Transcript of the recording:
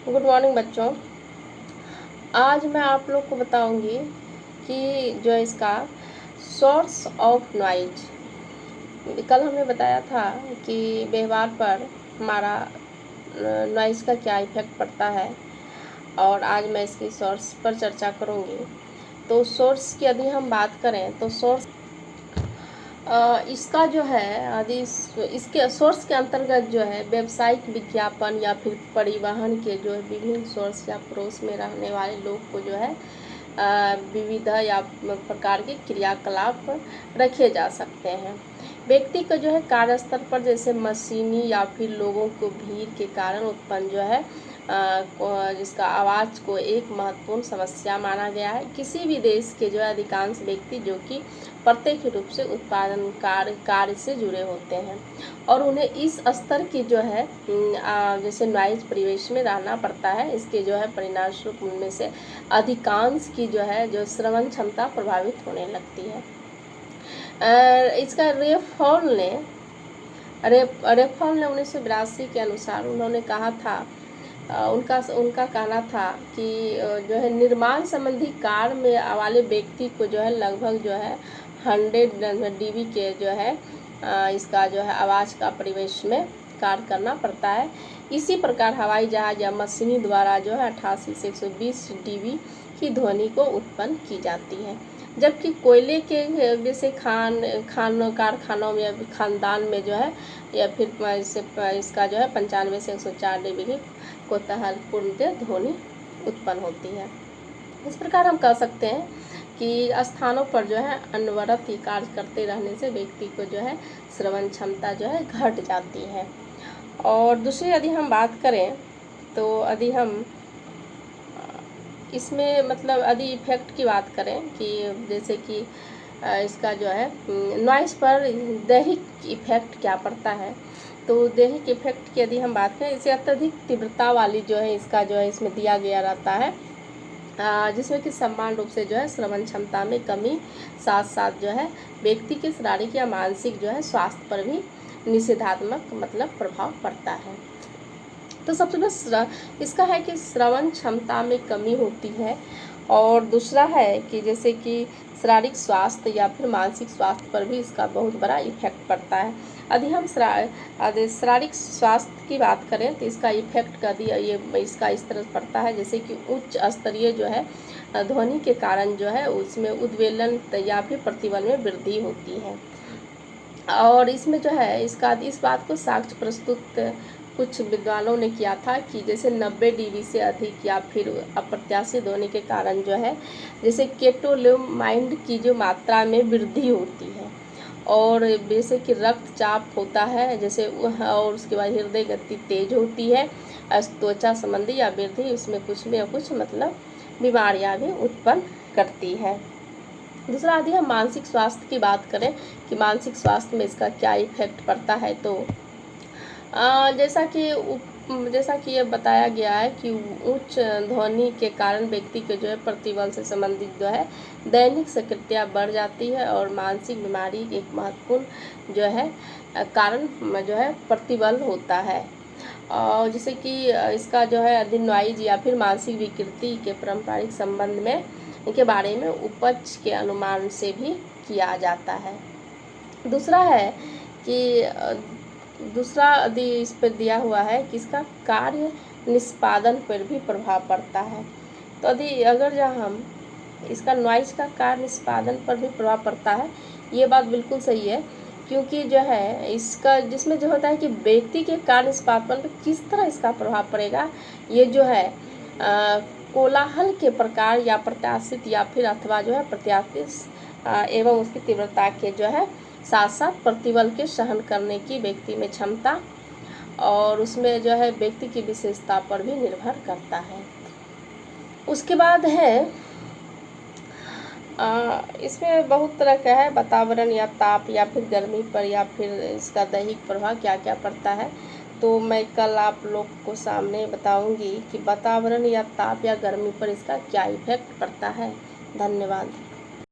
Good morning बच्चों। आज मैं आप लोग को बताऊंगी कि जो इसका सोर्स ऑफ नॉइज, कल हमने बताया था कि व्यवहार पर हमारा नॉइज का क्या इफेक्ट पड़ता है, और आज मैं इसकी सोर्स पर चर्चा करूंगी। तो सोर्स की यदि हम बात करें तो सोर्स इसका जो है यदि इसके सोर्स के अंतर्गत जो है व्यावसायिक विज्ञापन या फिर परिवहन के जो है विभिन्न सोर्स या पड़ोस में रहने वाले लोग को जो है विविध या प्रकार के क्रियाकलाप रखे जा सकते हैं। व्यक्ति को जो है कार्यस्थल पर जैसे मशीनी या फिर लोगों को भीड़ के कारण उत्पन्न जो है जिसका आवाज़ को एक महत्वपूर्ण समस्या माना गया है। किसी भी देश के जो है अधिकांश व्यक्ति जो कि प्रत्यक्ष रूप से उत्पादन कार्य से जुड़े होते हैं और उन्हें इस स्तर की जो है जैसे नॉइज परिवेश में रहना पड़ता है। इसके जो है परिणामस्वरूप उनमें से अधिकांश की जो है जो श्रवण क्षमता प्रभावित होने लगती है। इसका रेफॉल ने 1982 के अनुसार उन्होंने कहा था, उनका कहना था कि जो है निर्माण संबंधी कार्य में वाले व्यक्ति को जो है लगभग जो है 100 dB के जो है इसका जो है आवाज़ का परिवेश में कार्य करना पड़ता है। इसी प्रकार हवाई जहाज या मशीनी द्वारा जो है 88 से 120 dB की ध्वनि को उत्पन्न की जाती है, जबकि कोयले के जैसे कारखानों में या खानदान में जो है या फिर इसका जो है 95 से 104 dB की कोतवालपूर्ण ध्वनि उत्पन्न होती है। इस प्रकार हम कह सकते हैं कि स्थानों पर जो है अनवरत ही कार्य करते रहने से व्यक्ति को जो है श्रवण क्षमता जो है घट जाती है। और दूसरी यदि हम बात करें तो यदि हम इसमें मतलब यदि इफेक्ट की बात करें कि जैसे कि इसका जो है नॉइस पर दैहिक इफेक्ट क्या पड़ता है, तो दैहिक इफेक्ट की यदि हम बात करें, इसे अत्यधिक तीव्रता वाली जो है इसका जो है इसमें दिया गया रहता है, जिसमें कि समान रूप से जो है श्रवण क्षमता में कमी साथ साथ जो है व्यक्ति के शारीरिक या मानसिक जो है स्वास्थ्य पर भी निषेधात्मक मतलब प्रभाव पड़ता है। तो सबसे पहले इसका है कि श्रवण क्षमता में कमी होती है, और दूसरा है कि जैसे कि शारीरिक स्वास्थ्य या फिर मानसिक स्वास्थ्य पर भी इसका बहुत बड़ा इफेक्ट पड़ता है। यदि हम शारीरिक स्वास्थ्य की बात करें तो इसका इफेक्ट का इसका इस तरह पड़ता है जैसे कि उच्च स्तरीय जो है ध्वनि के कारण जो है उसमें उद्वेलन या फिर प्रतिबल में वृद्धि होती है। और इसमें जो है इस बात को साक्ष्य प्रस्तुत कुछ विद्वानों ने किया था कि जैसे 90 dB से अधिक या फिर अप्रत्याशित ध्वनि के कारण जो है जैसे केटोलेमाइड की जो मात्रा में वृद्धि होती है, और जैसे कि रक्तचाप होता है जैसे, और उसके बाद हृदय गति तेज होती है, त्वचा संबंधी या वृद्धि इसमें कुछ में कुछ मतलब बीमारियां भी उत्पन्न करती है। दूसरा यदि हम मानसिक स्वास्थ्य की बात करें कि मानसिक स्वास्थ्य में इसका क्या इफेक्ट पड़ता है, तो जैसा कि ये बताया गया है कि उच्च ध्वनि के कारण व्यक्ति के जो है प्रतिबल से संबंधित जो है दैनिक सक्रियता बढ़ जाती है, और मानसिक बीमारी एक महत्वपूर्ण जो है कारण जो है प्रतिबल होता है। और जैसे कि इसका जो है यदि नॉइज या फिर मानसिक विकृति के पारंपरिक संबंध में के बारे में उपज के अनुमान से भी किया जाता है। दूसरा है कि दूसरा यदि इस पर दिया हुआ है कि इसका कार्य निष्पादन पर भी प्रभाव पड़ता है। तो यदि अगर जो हम इसका नॉइज का कार्य निष्पादन पर भी प्रभाव पड़ता है, ये बात बिल्कुल सही है, क्योंकि जो है इसका जिसमें जो होता है कि व्यक्ति के कार्य निष्पादन पर किस तरह इसका प्रभाव पड़ेगा, ये जो है कोलाहल के प्रकार या प्रत्याशित या फिर अथवा जो है प्रत्याशित एवं उसकी तीव्रता के जो है साथ साथ प्रतिबल के सहन करने की व्यक्ति में क्षमता और उसमें जो है व्यक्ति की विशेषता पर भी निर्भर करता है। उसके बाद है इसमें बहुत तरह का है, वातावरण या ताप या फिर गर्मी पर या फिर इसका दैहिक प्रभाव क्या क्या पड़ता है। तो मैं कल आप लोग को सामने बताऊंगी कि वातावरण या ताप या गर्मी पर इसका क्या इफेक्ट पड़ता है। धन्यवाद।